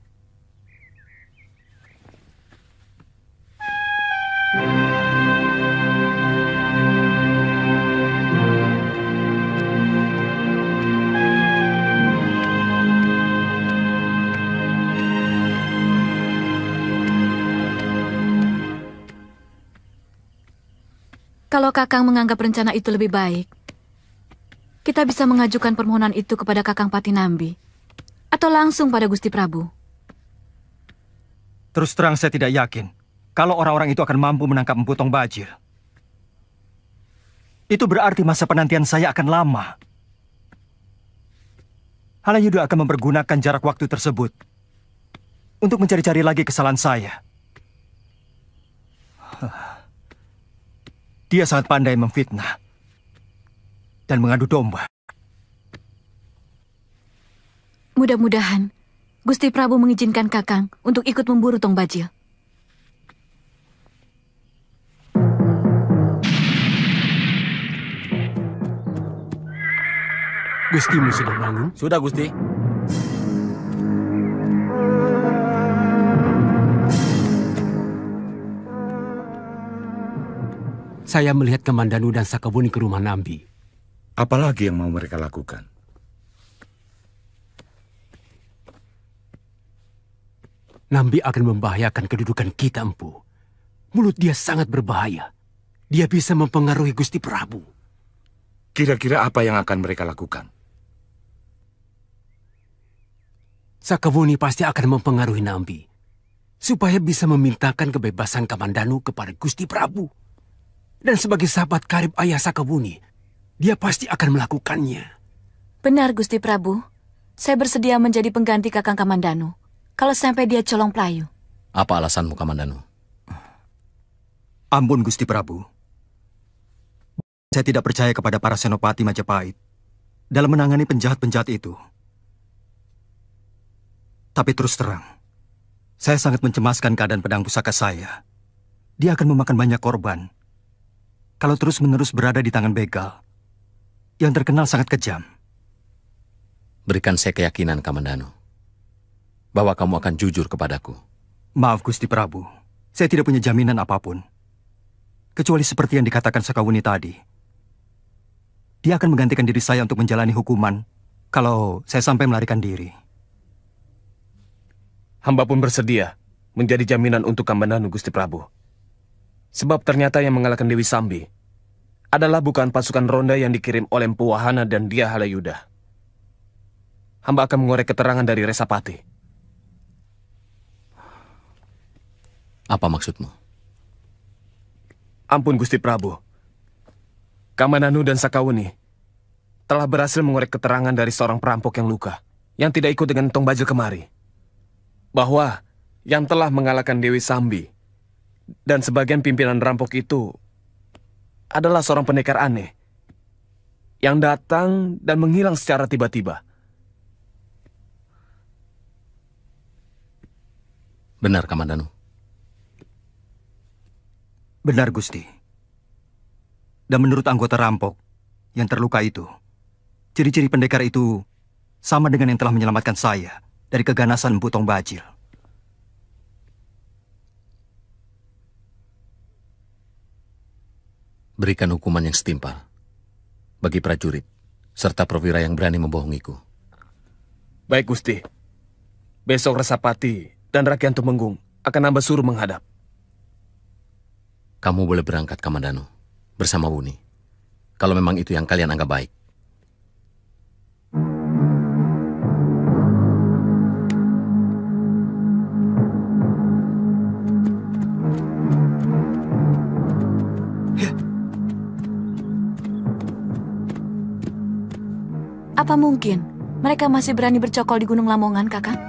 Speaker 3: Kalau Kakang menganggap rencana itu lebih baik, kita bisa mengajukan permohonan itu kepada Kakang Patinambi, atau langsung pada Gusti Prabu.
Speaker 4: Terus terang saya tidak yakin kalau orang-orang itu akan mampu menangkap Empu Tong Bajil. Itu berarti masa penantian saya akan lama. Halayuda akan mempergunakan jarak waktu tersebut untuk mencari-cari lagi kesalahan saya. Dia sangat pandai memfitnah dan mengadu domba.
Speaker 3: Mudah-mudahan Gusti Prabu mengizinkan Kakang untuk ikut memburu Tong Bajil.
Speaker 6: Gustimu sudah bangun?
Speaker 20: Sudah, Gusti.
Speaker 6: Saya melihat Kamandanu dan Sakabuni ke rumah Nambi.
Speaker 7: Apalagi yang mau mereka lakukan?
Speaker 6: Nambi akan membahayakan kedudukan kita, Empu. Mulut dia sangat berbahaya. Dia bisa mempengaruhi Gusti Prabu.
Speaker 7: Kira-kira apa yang akan mereka lakukan?
Speaker 6: Sakabuni pasti akan mempengaruhi Nambi, supaya bisa memintakan kebebasan Kamandanu kepada Gusti Prabu. Dan sebagai sahabat karib ayah Sakabuni, dia pasti akan melakukannya.
Speaker 3: Benar, Gusti Prabu. Saya bersedia menjadi pengganti Kakang Kamandanu kalau sampai dia colong pelayu.
Speaker 16: Apa alasanmu, Kamandanu?
Speaker 4: Ampun, Gusti Prabu. Saya tidak percaya kepada para senopati Majapahit dalam menangani penjahat-penjahat itu. Tapi terus terang, saya sangat mencemaskan keadaan pedang pusaka saya. Dia akan memakan banyak korban kalau terus-menerus berada di tangan begal yang terkenal sangat kejam.
Speaker 16: Berikan saya keyakinan, Kamandanu, bahwa kamu akan jujur kepadaku.
Speaker 4: Maaf, Gusti Prabu. Saya tidak punya jaminan apapun. Kecuali seperti yang dikatakan Sakawuni tadi. Dia akan menggantikan diri saya untuk menjalani hukuman kalau saya sampai melarikan diri.
Speaker 17: Hamba pun bersedia menjadi jaminan untuk Kamandanu, Gusti Prabu. Sebab ternyata yang mengalahkan Dewi Sambi adalah bukan pasukan ronda yang dikirim oleh Empu Wahana dan Dia Halayuda. Hamba akan mengorek keterangan dari Resapati.
Speaker 16: Apa maksudmu?
Speaker 17: Ampun, Gusti Prabu. Kamandanu dan Sakawuni telah berhasil mengorek keterangan dari seorang perampok yang luka, yang tidak ikut dengan Tong Bajil kemari, bahwa yang telah mengalahkan Dewi Sambi dan sebagian pimpinan rampok itu adalah seorang pendekar aneh yang datang dan menghilang secara tiba-tiba.
Speaker 16: Benar, Kamandanu?
Speaker 4: Benar, Gusti. Dan menurut anggota rampok yang terluka itu, ciri-ciri pendekar itu sama dengan yang telah menyelamatkan saya dari keganasan Empu Tong Bajil.
Speaker 16: Berikan hukuman yang setimpal bagi prajurit serta perwira yang berani membohongiku.
Speaker 17: Baik, Gusti. Besok Resapati dan Rakyat Tumenggung akan hamba suruh menghadap.
Speaker 16: Kamu boleh berangkat, Kamandanu, bersama Wuni. Kalau memang itu yang kalian anggap baik.
Speaker 3: Apa mungkin mereka masih berani bercokol di Gunung Lamongan, Kakang?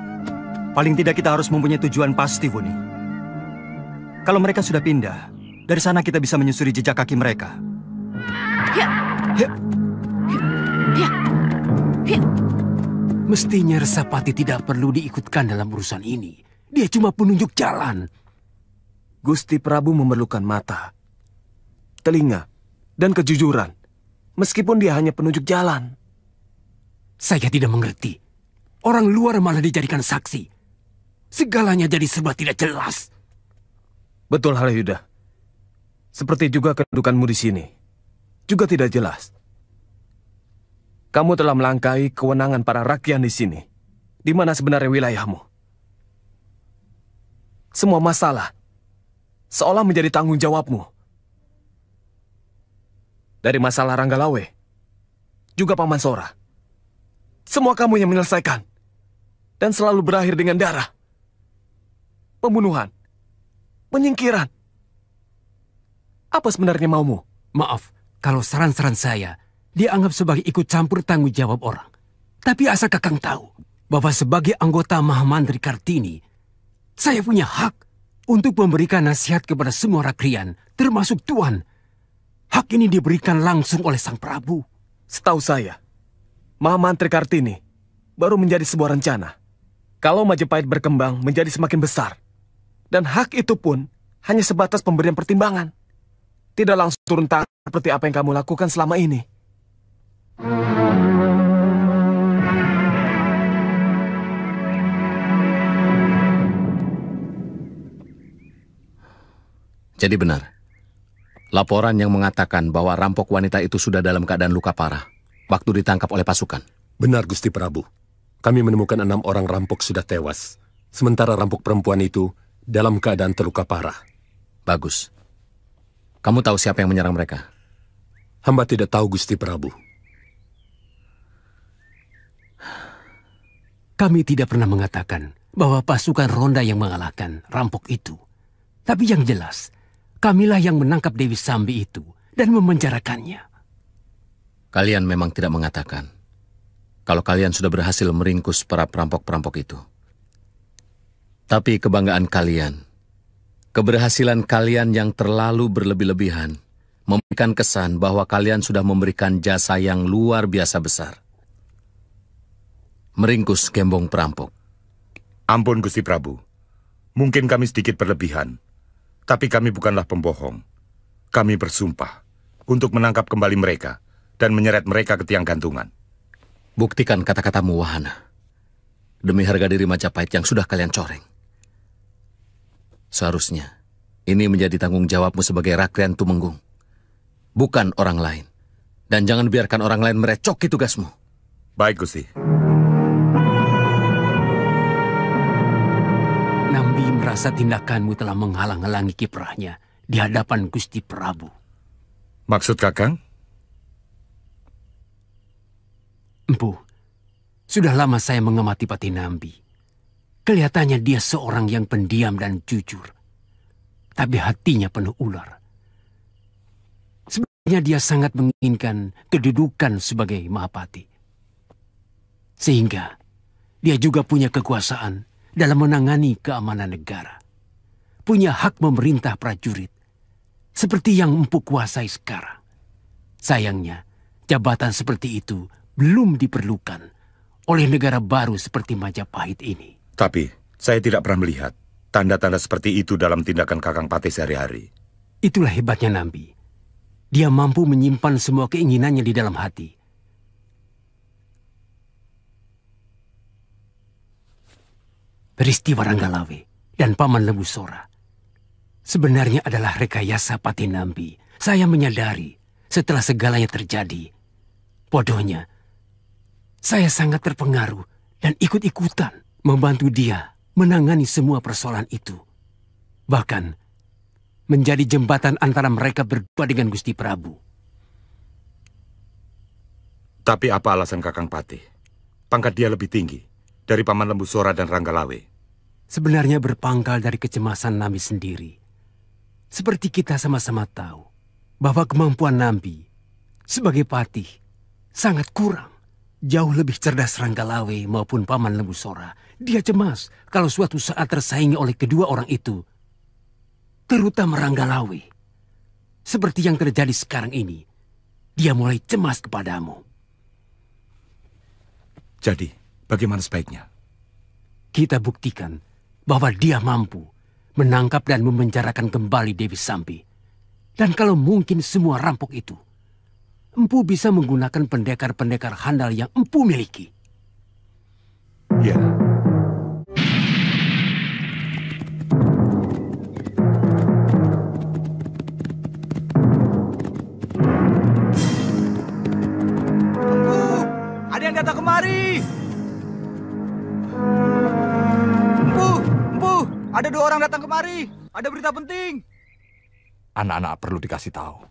Speaker 4: Paling tidak kita harus mempunyai tujuan pasti, Wuni. Kalau mereka sudah pindah, dari sana kita bisa menyusuri jejak kaki mereka.
Speaker 6: Mestinya Resapati tidak perlu diikutkan dalam urusan ini. Dia cuma penunjuk jalan.
Speaker 17: Gusti Prabu memerlukan mata, telinga, dan kejujuran. Meskipun dia hanya penunjuk jalan.
Speaker 6: Saya tidak mengerti. Orang luar malah dijadikan saksi. Segalanya jadi serba tidak jelas.
Speaker 17: Betul, Halayuda. Seperti juga kedudukanmu di sini. Juga tidak jelas. Kamu telah melangkahi kewenangan para rakyat di sini. Di mana sebenarnya wilayahmu? Semua masalah seolah menjadi tanggung jawabmu. Dari masalah Ranggalawe, juga Paman Sora. Semua kamu yang menyelesaikan. Dan selalu berakhir dengan darah. Pembunuhan. Penyingkiran. Apa sebenarnya maumu?
Speaker 6: Maaf, kalau saran-saran saya dianggap sebagai ikut campur tanggung jawab orang. Tapi asal Kakang tahu bahwa sebagai anggota Mahamantri Kartini, saya punya hak untuk memberikan nasihat kepada semua rakrian, termasuk Tuan. Hak ini diberikan langsung oleh Sang Prabu.
Speaker 17: Setahu saya, Mahamantri Kartini baru menjadi sebuah rencana. Kalau Majapahit berkembang menjadi semakin besar. Dan hak itu pun hanya sebatas pemberian pertimbangan. Tidak langsung turun tangan seperti apa yang kamu lakukan selama ini.
Speaker 16: Jadi benar. Laporan yang mengatakan bahwa rampok wanita itu sudah dalam keadaan luka parah waktu ditangkap oleh pasukan.
Speaker 8: Benar, Gusti Prabu. Kami menemukan 6 orang rampok sudah tewas. Sementara rampok perempuan itu dalam keadaan terluka parah.
Speaker 16: Bagus. Kamu tahu siapa yang menyerang mereka?
Speaker 8: Hamba tidak tahu, Gusti Prabu.
Speaker 6: Kami tidak pernah mengatakan bahwa pasukan ronda yang mengalahkan rampok itu. Tapi yang jelas, kamilah yang menangkap Dewi Sambi itu dan memenjarakannya.
Speaker 16: Kalian memang tidak mengatakan kalau kalian sudah berhasil meringkus para perampok-perampok itu. Tapi kebanggaan kalian, keberhasilan kalian yang terlalu berlebih-lebihan, memberikan kesan bahwa kalian sudah memberikan jasa yang luar biasa besar. Meringkus gembong perampok.
Speaker 7: Ampun, Gusti Prabu. Mungkin kami sedikit berlebihan, tapi kami bukanlah pembohong. Kami bersumpah untuk menangkap kembali mereka dan menyeret mereka ke tiang gantungan.
Speaker 16: Buktikan kata-katamu, Wahana. Demi harga diri Majapahit yang sudah kalian coreng. Seharusnya, ini menjadi tanggung jawabmu sebagai Rakrian Tumenggung. Bukan orang lain. Dan jangan biarkan orang lain merecoki tugasmu.
Speaker 7: Baik, Gusti.
Speaker 6: Nambi merasa tindakanmu telah menghalang-halangi kiprahnya di hadapan Gusti Prabu.
Speaker 7: Maksud Kakang?
Speaker 6: Empu, sudah lama saya mengamati Pati Nambi. Kelihatannya dia seorang yang pendiam dan jujur. Tapi hatinya penuh ular. Sebenarnya dia sangat menginginkan kedudukan sebagai Mahapati. Sehingga dia juga punya kekuasaan dalam menangani keamanan negara. Punya hak memerintah prajurit. Seperti yang Empu kuasai sekarang. Sayangnya, jabatan seperti itu belum diperlukan oleh negara baru seperti Majapahit ini.
Speaker 7: Tapi, saya tidak pernah melihat tanda-tanda seperti itu dalam tindakan Kakang Patih sehari-hari.
Speaker 6: Itulah hebatnya Nambi. Dia mampu menyimpan semua keinginannya di dalam hati. Peristiwa Ranggalawe dan Paman Lembu Sora sebenarnya adalah rekayasa Patinampi. Saya menyadari setelah segalanya terjadi. Bodohnya, saya sangat terpengaruh dan ikut-ikutan membantu dia menangani semua persoalan itu. Bahkan menjadi jembatan antara mereka berdua dengan Gusti Prabu.
Speaker 7: Tapi apa alasan Kakang Patih? Pangkat dia lebih tinggi dari Paman Lembu Sora dan Ranggalawe.
Speaker 6: Sebenarnya berpangkal dari kecemasan Nambi sendiri. Seperti kita sama-sama tahu bahwa kemampuan Nambi sebagai patih sangat kurang. Jauh lebih cerdas Ranggalawe maupun Paman Lembu Sora. Dia cemas kalau suatu saat tersaingi oleh kedua orang itu. Terutama Ranggalawe. Seperti yang terjadi sekarang ini. Dia mulai cemas kepadamu.
Speaker 7: Jadi, bagaimana sebaiknya?
Speaker 6: Kita buktikan bahwa dia mampu menangkap dan memenjarakan kembali Dewi Sambi. Dan kalau mungkin semua rampok itu, Empu bisa menggunakan pendekar-pendekar handal yang Empu miliki.
Speaker 7: Ya.
Speaker 15: Ada yang datang kemari. Empu, ada 2 orang datang kemari. Ada berita penting.
Speaker 1: Anak-anak perlu dikasih tahu.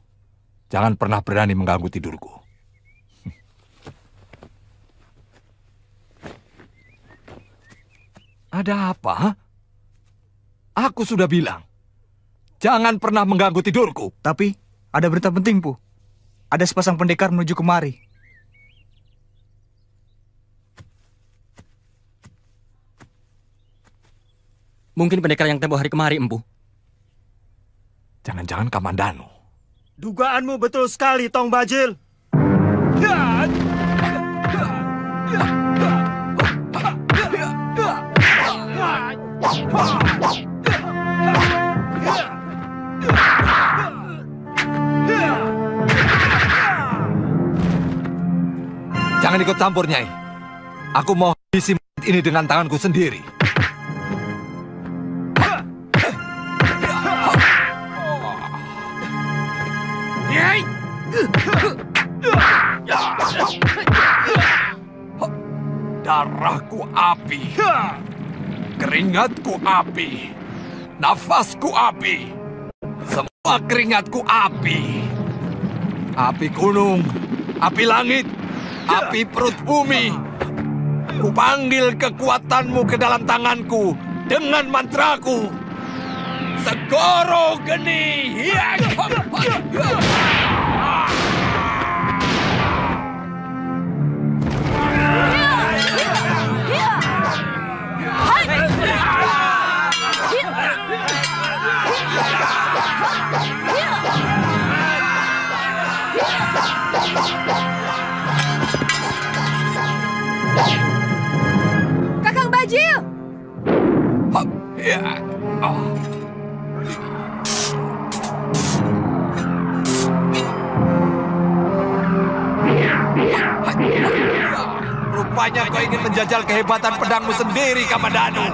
Speaker 1: Jangan pernah berani mengganggu tidurku. Ada apa? Aku sudah bilang. Jangan pernah mengganggu tidurku.
Speaker 18: Tapi ada berita penting, Pu. Ada sepasang pendekar menuju kemari.
Speaker 15: Mungkin pendekar yang tempoh hari kemari, Empu.
Speaker 1: Jangan-jangan Kamandanu.
Speaker 5: Dugaanmu betul sekali, Tong Bajil.
Speaker 1: Jangan ikut campur, Nyai. Aku mau habisi ini dengan tanganku sendiri. Darahku api, keringatku api, nafasku api, semua keringatku api. Api gunung, api langit, api perut bumi. Kupanggil kekuatanmu ke dalam tanganku dengan mantraku. Segoro geni.
Speaker 21: Kakang Bajil!
Speaker 1: Rupanya kau ingin menjajal kehebatan pedangmu sendiri, Kamandanu.